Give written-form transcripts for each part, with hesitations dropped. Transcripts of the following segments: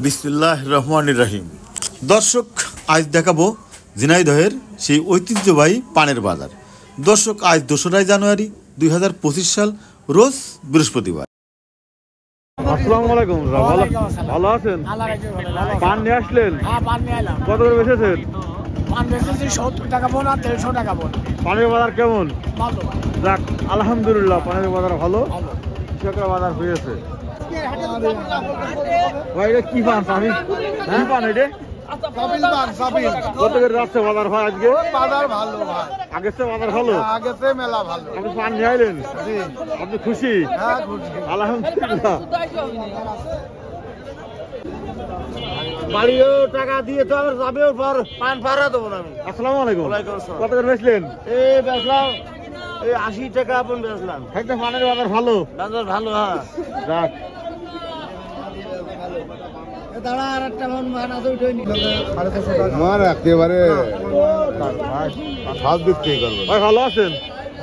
বিসমিল্লাহির রহমানির রহিম। দর্শক, আজ দেখাবো ঝিনাইদহের সেই ঐতিহ্যবাহী পানের বাজার। দর্শক, আজ 2রা জানুয়ারি 2025 সাল, রোজ বৃহস্পতিবার। আসসালামু আলাইকুম। ভালো আছেন? পান নিয়ে আসলেন? কত করে বেচেছেন? পান বেচেছি 70 টাকা বোন আর 150 টাকা বোন। পানের বাজার কেমন? ভালো। যাক, আলহামদুলিল্লাহ, পানের বাজার ভালো, কৃষকের বাজার হয়েছে। ভাই, এটা কি পান? আমি কি পান এটা? কত করে যাচ্ছে বাজার ভাই আজকে? বাজার ভালো ভাই, আগের চেয়ে বাজার ভালো, আগের চেয়ে মেলা ভালো। আপনি পান নিয়ে আইলেন? আপনি খুশি? হ্যাঁ, খুশি। আলহামদুলিল্লাহ। বাড়িও টাকা দিয়ে তো আবার যাবেও, পান ভাড়া দেবো না আমি। আসসালামু আলাইকুম। কত করে বেচলেন? এই বেচলাম 80 টাকা আপন বেচলাম। খাইতে পানের বাজার ভালো? বাজার ভালো। হ্যাঁ, যাক, একেবারে সব দিক থেকে করবো। ভাই ভালো আছেন?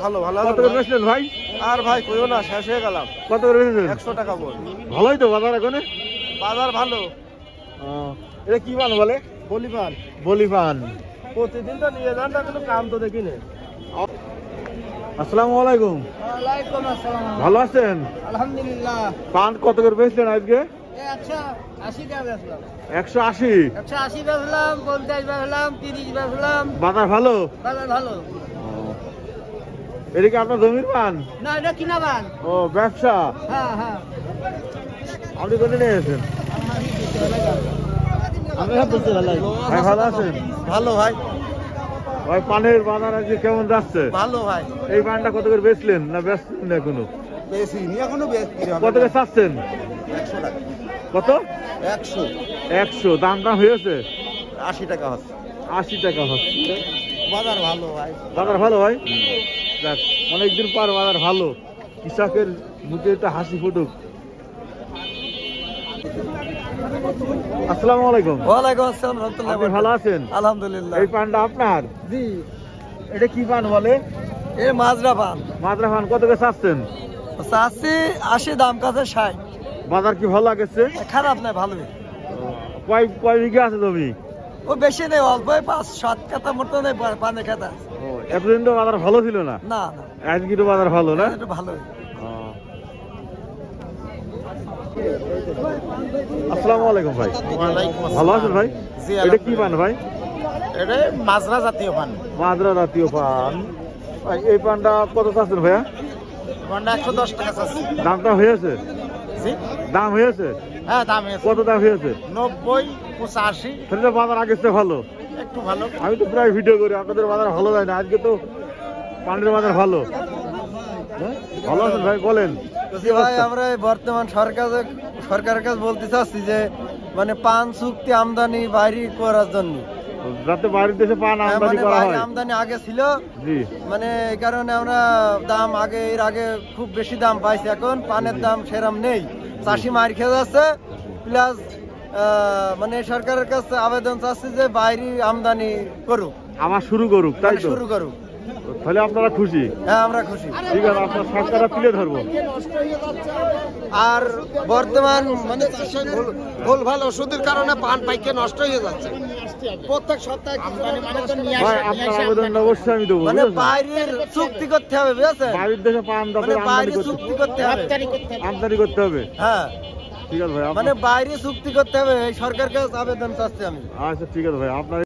ভালো ভালো। কত করে বেচলেন ভাই? আর ভাই কইও না, শেষ হয়ে গেলাম। কত করে বেচলেন? 100 টাকা বোন। ভালোই তো বাজার এখন। বাজার ভালো। এটা কি পান বলে? বলি পান। বলি পান। প্রতিদিন তো নিয়ে যান না, কিন্তু কাম তো দেখি না। আসসালামু আলাইকুম। ওয়ালাইকুম আসসালাম। ভালো আছেন? আলহামদুলিল্লাহ। পান কত করে বেচলেন আজকে? 180 টাকা বেচলাম। 180। 180 বেচলাম, 50 বেচলাম, 30 বেচলাম। বাজার ভালো? বাজার ভালো। এটা কি আপনার জমির পান? না, এটা কিনা পান। ও, ব্যবসা। হ্যাঁ হ্যাঁ। আপনি কোনে নিয়েছেন? ভাই ভালো আছেন? ভালো ভাই। ভাই, পানের বাজার আজকে কেমন যাচ্ছে? ভালো ভাই। এই পানটা কত করে বেচলেন না বেচলেন না এখনো? বেশি নি, এখনো বেশি। কত করে চাচ্ছেন? 100 টাকা। কত? 100। 100। দাম হয়েছে? 80 টাকা হচ্ছে। 80 টাকা হচ্ছে। বাজার ভালো ভাই। বাজার ভালো ভাই? যাক, অনেকদিন পর বাজার ভালো, কৃষকের মুখে একটা হাসি ফুটুক। আসসালামু আলাইকুম। ওয়ালাইকুম আসসালাম রাহমাতুল্লাহি আপনি ভালো আছেন? আলহামদুলিল্লাহ। এই পানটা আপনার? জি। এটা কি পান বলে? এই মাজরা পান। মাদ্রা পান। কত করে চাচ্ছেন? চাচ্ছি 80, দাম কাছে 60। বাজার কি ভালো লাগছে? খারাপ নয়, ভালোই। কয় বিঘা আছে জমি? ও বেশি নেই, অল্প 5-7 কাঠা মতো নেই পানের খাতা। এতদিন তো বাজার ভালো ছিল না? না না, আজকে তো বাজার ভালো না? এটা ভালোই। আসসালামু আলাইকুম ভাই। ভালো আছেন ভাই? এটা কি পান ভাই? এটা মাজরা জাতীয় পান। মাদ্রা জাতীয় পান। ভাই, এই পানটা কত চাচ্ছেন ভাইয়া? পানটা 110 টাকা চাচ্ছি। দামটা হয়েছে? জি, দাম হয়েছে? হ্যাঁ, দাম আছে। কত দাম হয়েছে? 90, 85। তাহলে তো বাজার আগের চেয়ে ভালো। একটু ভালো। আমি তো প্রায় ভিডিও করি, আপনাদের বাজার ভালো যায় না, আজকে তো পানের বাজার ভালো। হ্যাঁ? ভালো আছেন ভাই, বলেন। ভাই, আমরা বর্তমান সরকারের কাছে বলতে চাচ্ছি যে মানে পান চুক্তি আমদানি বাইরে করার জন্য, যাতে বাইরের দেশে পান আমদানি মানে করা বাইরে হয়। আমদানি আগে ছিল, জি। মানে এই কারণে আমরা দাম এর আগে খুব বেশি দাম পাইছি, এখন পানের দাম সেরম নেই, চাষি মার খেয়ে যাচ্ছে। প্লাস মানে সরকারের কাছে আবেদন চাচ্ছি যে বাইরে আমদানি করুক, আবার শুরু করুক, তাই তো? শুরু করুক। তাহলে আপনারা খুশি? হ্যাঁ, আমরা খুশি। ঠিক আছে, আপনার সরকাররা তুলে ধরবো। আর বর্তমান মানে ভুলভাল ওষুধের কারণে পান পাইকে নষ্ট হয়ে যাচ্ছে প্রত্যেক সপ্তাহে। ভাই, আপনার আবেদনটা অবশ্যই আমি দেবো। মানে বাইরের চুক্তি করতে হবে, বুঝেছেন? বাইরের দেশে পান মানে বাইরে চুক্তি করতে হবে, আমদানি করতে হবে। হ্যাঁ, ঠিক আছে ভাই, মানে বাইরে চুক্তি করতে হবে। এই সরকারের কাছে আবেদন চাচ্ছি আমি। আচ্ছা, ঠিক আছে ভাই, আপনার